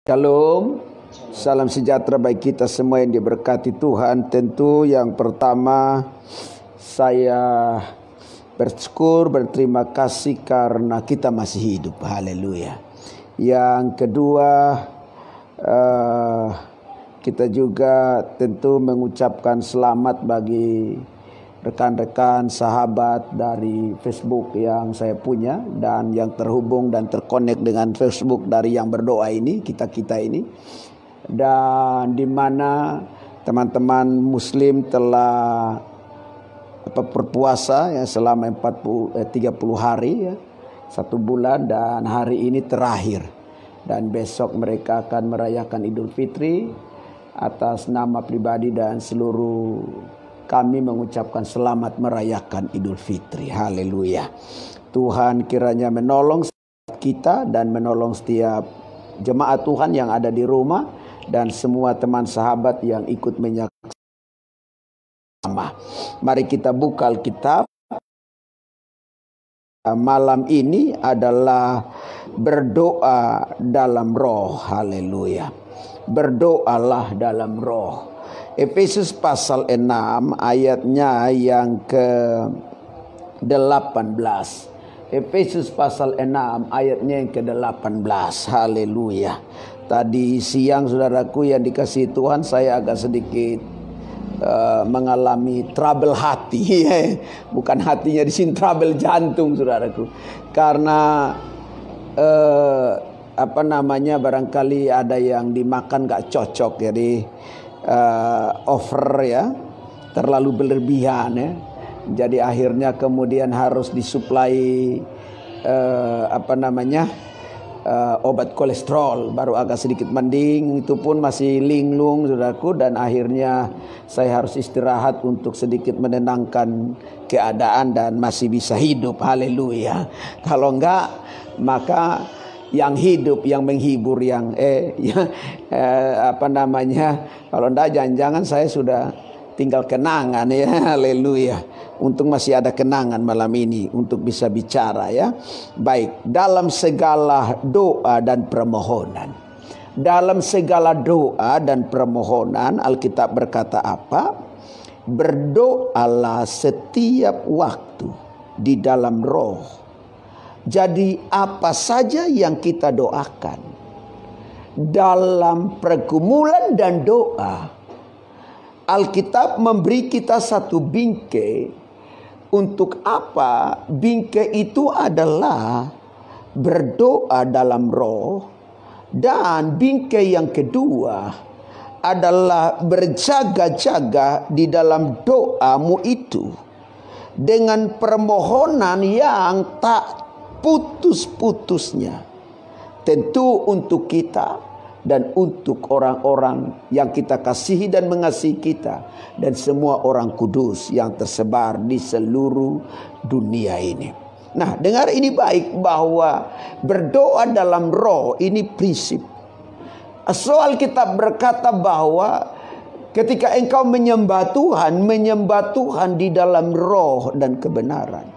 Shalom, salam sejahtera bagi kita semua yang diberkati Tuhan. Tentu yang pertama saya berterima kasih karena kita masih hidup. Haleluya. Yang kedua kita juga tentu mengucapkan selamat bagi rekan-rekan sahabat dari Facebook yang saya punya dan yang terhubung dan terkonek dengan Facebook dari yang berdoa ini, kita ini, dan di mana teman-teman muslim telah berpuasa ya selama 30 hari ya, 1 bulan, dan hari ini terakhir, dan besok mereka akan merayakan Idul Fitri. Atas nama pribadi dan seluruh kami mengucapkan selamat merayakan Idul Fitri. Haleluya. Tuhan kiranya menolong kita dan menolong setiap jemaat Tuhan yang ada di rumah dan semua teman sahabat yang ikut menyaksikan. Mari kita buka Alkitab. Malam ini adalah berdoa dalam roh. Haleluya. Berdoalah dalam roh. Efesus pasal 6 ayatnya yang ke-18. Efesus pasal 6 ayatnya yang ke-18. Haleluya. Tadi siang saudaraku yang dikasihi Tuhan, saya agak sedikit mengalami trouble hati. Bukan hatinya di sini, trouble jantung saudaraku. Karena barangkali ada yang dimakan gak cocok, jadi over ya, terlalu berlebihan ya. Jadi akhirnya kemudian harus disuplai obat kolesterol, baru agak sedikit mending, itu pun masih linglung saudaraku, dan akhirnya saya harus istirahat untuk sedikit menenangkan keadaan dan masih bisa hidup. Haleluya. Kalau enggak maka yang hidup, yang menghibur, yang kalau enggak jangan-jangan saya sudah tinggal kenangan ya. Haleluya. Untung masih ada kenangan malam ini untuk bisa bicara ya. Baik, dalam segala doa dan permohonan. Dalam segala doa dan permohonan, Alkitab berkata apa? Berdoalah setiap waktu di dalam roh. Jadi apa saja yang kita doakan dalam pergumulan dan doa, Alkitab memberi kita satu bingkai. Untuk apa? Bingkai itu adalah berdoa dalam roh. Dan bingkai yang kedua adalah berjaga-jaga di dalam doamu itu dengan permohonan yang tak putus-putusnya, tentu untuk kita dan untuk orang-orang yang kita kasihi dan mengasihi kita, dan semua orang kudus yang tersebar di seluruh dunia ini. Nah, dengar ini baik, bahwa berdoa dalam roh ini prinsip. Soal kita berkata bahwa ketika engkau menyembah Tuhan di dalam roh dan kebenaran.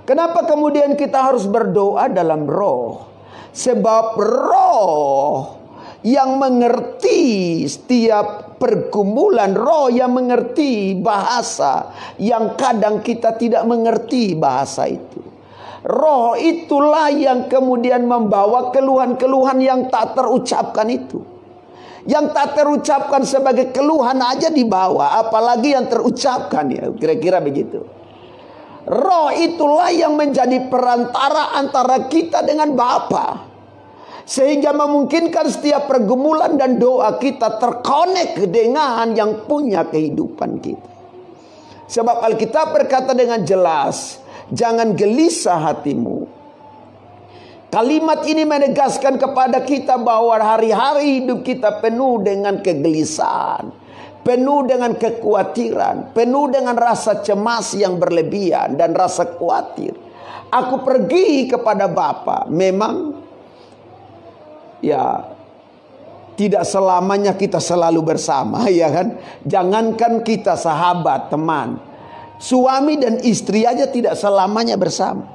Kenapa kemudian kita harus berdoa dalam roh? Sebab roh yang mengerti setiap pergumulan, roh yang mengerti bahasa yang kadang kita tidak mengerti bahasa itu. Roh itulah yang kemudian membawa keluhan-keluhan yang tak terucapkan itu. Yang tak terucapkan sebagai keluhan aja dibawa, apalagi yang terucapkan ya, kira-kira begitu. Roh itulah yang menjadi perantara antara kita dengan Bapa, sehingga memungkinkan setiap pergumulan dan doa kita terkonek dengan yang punya kehidupan kita. Sebab Alkitab berkata dengan jelas, jangan gelisah hatimu. Kalimat ini menegaskan kepada kita bahwa hari-hari hidup kita penuh dengan kegelisahan, penuh dengan kekhawatiran, penuh dengan rasa cemas yang berlebihan dan rasa khawatir. Aku pergi kepada Bapa. Memang ya tidak selamanya kita selalu bersama, ya kan? Jangankan kita sahabat, teman, suami dan istri aja tidak selamanya bersama.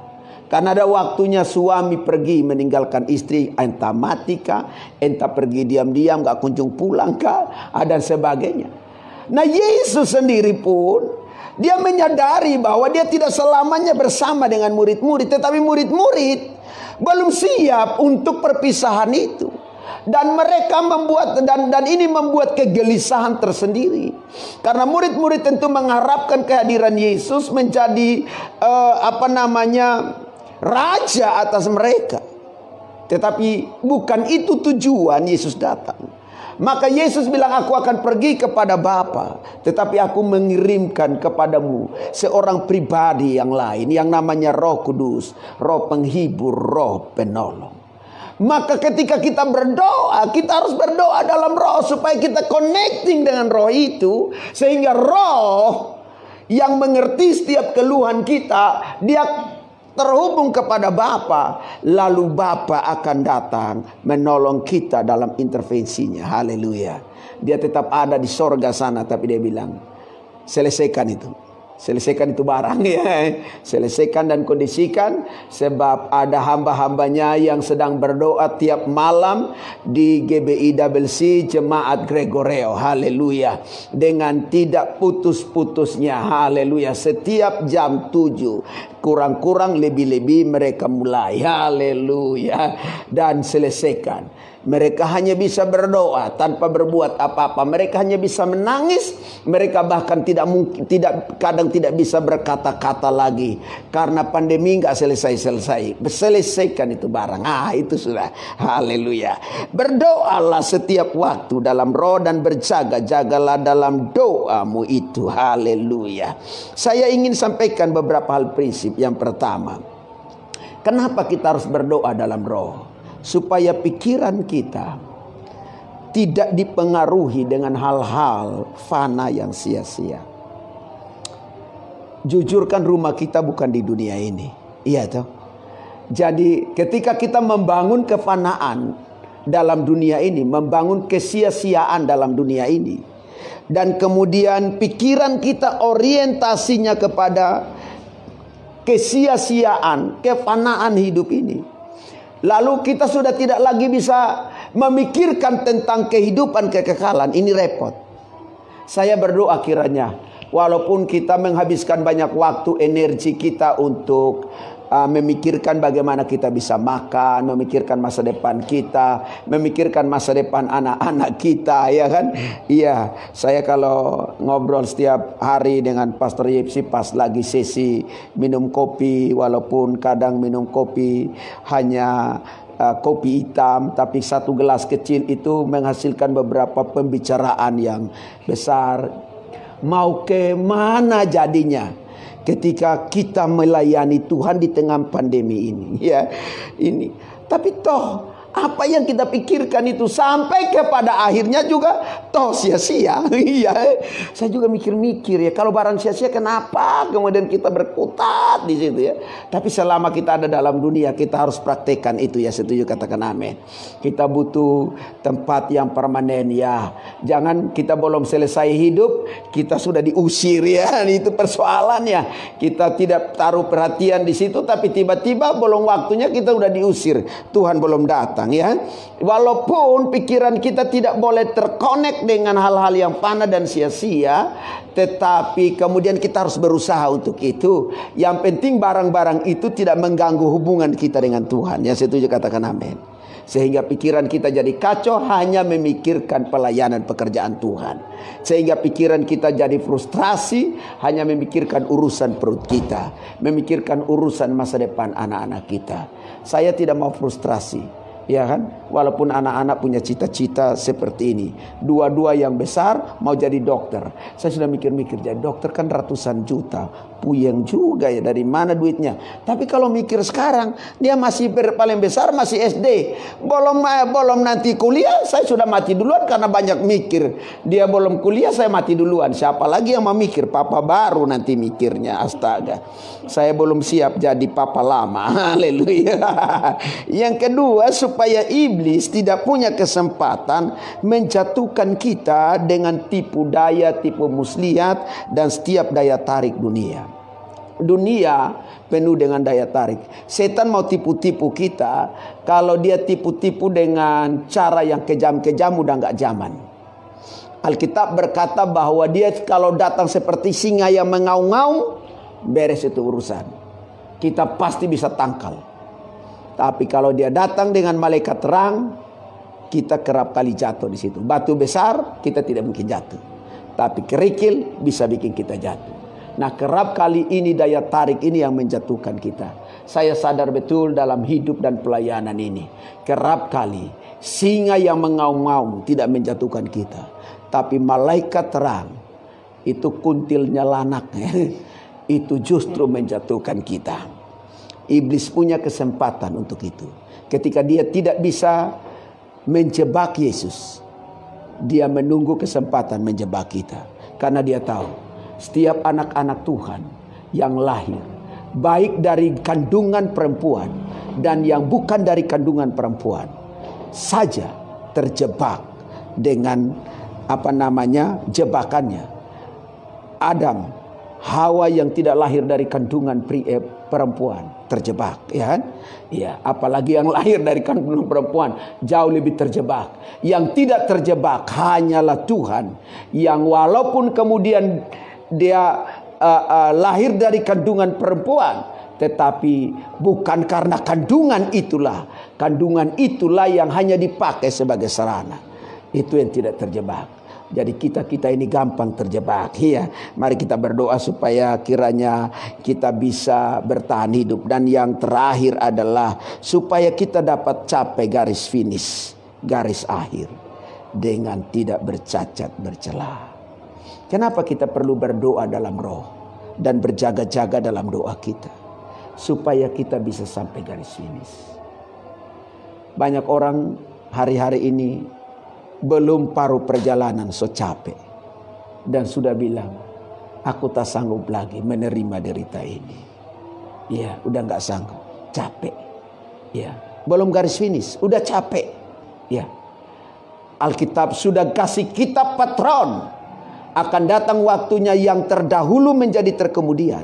Karena ada waktunya suami pergi meninggalkan istri, entah mati kah, entah pergi diam-diam gak kunjung pulang kah, dan sebagainya. Nah Yesus sendiri pun dia menyadari bahwa dia tidak selamanya bersama dengan murid-murid, tetapi murid-murid belum siap untuk perpisahan itu. Dan mereka membuat dan ini membuat kegelisahan tersendiri. Karena murid-murid tentu mengharapkan kehadiran Yesus menjadi raja atas mereka. Tetapi bukan itu tujuan Yesus datang. Maka Yesus bilang, aku akan pergi kepada Bapa, tetapi aku mengirimkan kepadamu seorang pribadi yang lain, yang namanya Roh Kudus, Roh Penghibur, Roh Penolong. Maka ketika kita berdoa, kita harus berdoa dalam roh supaya kita connecting dengan roh itu, sehingga roh yang mengerti setiap keluhan kita, dia terhubung kepada Bapa, lalu Bapa akan datang menolong kita dalam intervensinya. Haleluya. Dia tetap ada di sorga sana, tapi dia bilang, selesaikan itu. Selesaikan itu barang ya. Selesaikan dan kondisikan. Sebab ada hamba-hambanya yang sedang berdoa tiap malam di GBIWC Jemaat Gregoreo. Haleluya. Dengan tidak putus-putusnya. Haleluya. Setiap jam 7. Kurang-kurang lebih-lebih mereka mulai. Haleluya. Dan selesaikan. Mereka hanya bisa berdoa tanpa berbuat apa-apa. Mereka hanya bisa menangis. Mereka bahkan kadang tidak bisa berkata-kata lagi. Karena pandemi nggak selesai-selesai. Selesaikan itu barang. Itu sudah. Haleluya. Berdoalah setiap waktu dalam roh dan berjaga-jagalah dalam doamu itu. Haleluya. Saya ingin sampaikan beberapa hal prinsip. Yang pertama, kenapa kita harus berdoa dalam roh? Supaya pikiran kita tidak dipengaruhi dengan hal-hal fana yang sia-sia. Jujurkan, rumah kita bukan di dunia ini. Iya toh? Jadi ketika kita membangun kefanaan dalam dunia ini, membangun kesia-siaan dalam dunia ini, dan kemudian pikiran kita orientasinya kepada kesia-siaan, kefanaan hidup ini, lalu kita sudah tidak lagi bisa memikirkan tentang kehidupan kekekalan. Ini repot. Saya berdoa kiranya walaupun kita menghabiskan banyak waktu, energi kita untuk memikirkan bagaimana kita bisa makan, memikirkan masa depan kita, memikirkan masa depan anak-anak kita, ya kan? Iya, saya kalau ngobrol setiap hari dengan Pastor Yepsi pas lagi sesi minum kopi, walaupun kadang minum kopi hanya kopi hitam, tapi satu gelas kecil itu menghasilkan beberapa pembicaraan yang besar. Mau ke mana jadinya ketika kita melayani Tuhan di tengah pandemi ini, ya ini. Tapi toh apa yang kita pikirkan itu sampai kepada akhirnya juga toh sia-sia. Iya, saya juga mikir-mikir ya, kalau barang sia-sia kenapa kemudian kita berkutat di situ ya. Tapi selama kita ada dalam dunia, kita harus praktekkan itu ya. Setuju, katakan amin. Kita butuh tempat yang permanen ya. Jangan kita belum selesai hidup kita sudah diusir ya. Itu persoalannya. Kita tidak taruh perhatian di situ, tapi tiba-tiba belum waktunya kita sudah diusir. Tuhan belum datang. Ya, walaupun pikiran kita tidak boleh terkonek dengan hal-hal yang fana dan sia-sia, tetapi kemudian kita harus berusaha untuk itu. Yang penting barang-barang itu tidak mengganggu hubungan kita dengan Tuhan. Ya, setuju, katakan amin. Sehingga pikiran kita jadi kacau hanya memikirkan pelayanan pekerjaan Tuhan. Sehingga pikiran kita jadi frustrasi hanya memikirkan urusan perut kita, memikirkan urusan masa depan anak-anak kita. Saya tidak mau frustrasi. Ya kan, walaupun anak-anak punya cita-cita seperti ini, dua-dua yang besar mau jadi dokter. Saya sudah mikir-mikir, jadi dokter kan ratusan juta, puyeng juga ya, dari mana duitnya. Tapi kalau mikir sekarang, dia masih paling besar masih SD, belum nanti kuliah, saya sudah mati duluan karena banyak mikir. Dia belum kuliah, saya mati duluan. Siapa lagi yang mau mikir? Papa baru nanti mikirnya. Astaga, saya belum siap jadi papa lama. Haleluya. Yang kedua, supaya iblis tidak punya kesempatan menjatuhkan kita dengan tipu daya, tipu muslihat, dan setiap daya tarik dunia. dunia penuh dengan daya tarik. Setan mau tipu-tipu kita. Kalau dia tipu-tipu dengan cara yang kejam-kejam, udah nggak zaman. Alkitab berkata bahwa dia kalau datang seperti singa yang mengaum-ngaum, beres itu urusan. Kita pasti bisa tangkal. Tapi kalau dia datang dengan malaikat terang, kita kerap kali jatuh di situ. Batu besar kita tidak mungkin jatuh, tapi kerikil bisa bikin kita jatuh. Nah, kerap kali ini daya tarik ini yang menjatuhkan kita. Saya sadar betul dalam hidup dan pelayanan ini, kerap kali singa yang mengaum-ngaum tidak menjatuhkan kita, tapi malaikat terang itu kuntilnya lanak itu justru menjatuhkan kita. Iblis punya kesempatan untuk itu. Ketika dia tidak bisa menjebak Yesus, dia menunggu kesempatan menjebak kita. Karena dia tahu setiap anak-anak Tuhan yang lahir, baik dari kandungan perempuan dan yang bukan dari kandungan perempuan, saja terjebak dengan jebakannya. Adam, Hawa yang tidak lahir dari kandungan perempuan terjebak, ya kan? Ya, apalagi yang lahir dari kandungan perempuan jauh lebih terjebak. Yang tidak terjebak hanyalah Tuhan, yang walaupun kemudian dia lahir dari kandungan perempuan, tetapi bukan karena kandungan itulah yang hanya dipakai sebagai sarana. Itu yang tidak terjebak. Jadi kita ini gampang terjebak. Ya, mari kita berdoa supaya kiranya kita bisa bertahan hidup. Dan yang terakhir adalah supaya kita dapat capai garis finish, garis akhir dengan tidak bercacat bercela. Kenapa kita perlu berdoa dalam roh dan berjaga-jaga dalam doa kita? Supaya kita bisa sampai garis finish. Banyak orang hari-hari ini belum paruh perjalanan, so capek. Dan sudah bilang, aku tak sanggup lagi menerima derita ini. Ya, udah gak sanggup, capek. Ya, belum garis finish, udah capek. Ya, Alkitab sudah kasih kita patron. Akan datang waktunya yang terdahulu menjadi terkemudian,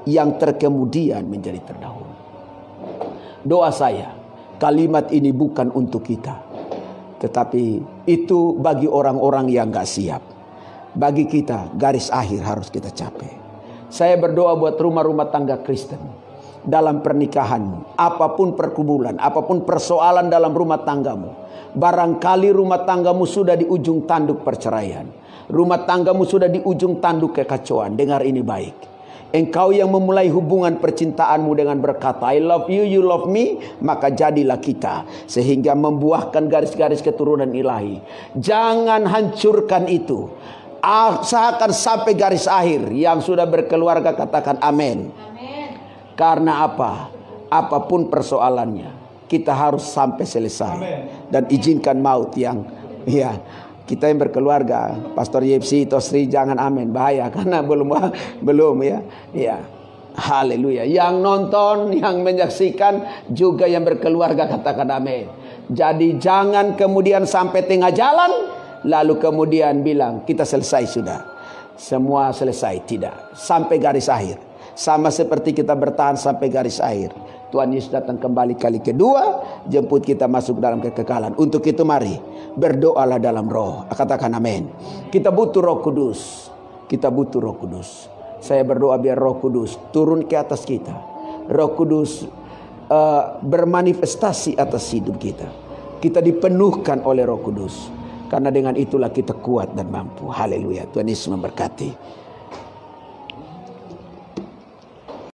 yang terkemudian menjadi terdahulu. Doa saya, kalimat ini bukan untuk kita, tetapi itu bagi orang-orang yang gak siap. Bagi kita, garis akhir harus kita capai. Saya berdoa buat rumah-rumah tangga Kristen. Dalam pernikahanmu, apapun pergumulan, apapun persoalan dalam rumah tanggamu, barangkali rumah tanggamu sudah di ujung tanduk perceraian. Rumah tanggamu sudah di ujung tanduk kekacauan. Dengar ini baik. Engkau yang memulai hubungan percintaanmu dengan berkata, I love you, you love me, maka jadilah kita. Sehingga membuahkan garis-garis keturunan ilahi. Jangan hancurkan itu. Usahakan sampai garis akhir. Yang sudah berkeluarga katakan amin. Karena apa? Apapun persoalannya, kita harus sampai selesai. Amen. Dan izinkan maut yang kita yang berkeluarga, Pastor Yepsi, Tosri, jangan amin, bahaya karena belum ya. Haleluya. Yang nonton, yang menyaksikan juga yang berkeluarga katakan amin. Jadi jangan kemudian sampai tengah jalan lalu kemudian bilang kita selesai sudah. Semua selesai, tidak. Sampai garis akhir. Sama seperti kita bertahan sampai garis akhir. Tuhan Yesus datang kembali kali kedua, jemput kita masuk dalam kekekalan. Untuk itu mari berdoalah dalam roh. Katakan amin. Kita butuh Roh Kudus. Kita butuh Roh Kudus. Saya berdoa biar Roh Kudus turun ke atas kita. Roh Kudus bermanifestasi atas hidup kita. Kita dipenuhkan oleh Roh Kudus. Karena dengan itulah kita kuat dan mampu. Haleluya. Tuhan Yesus memberkati.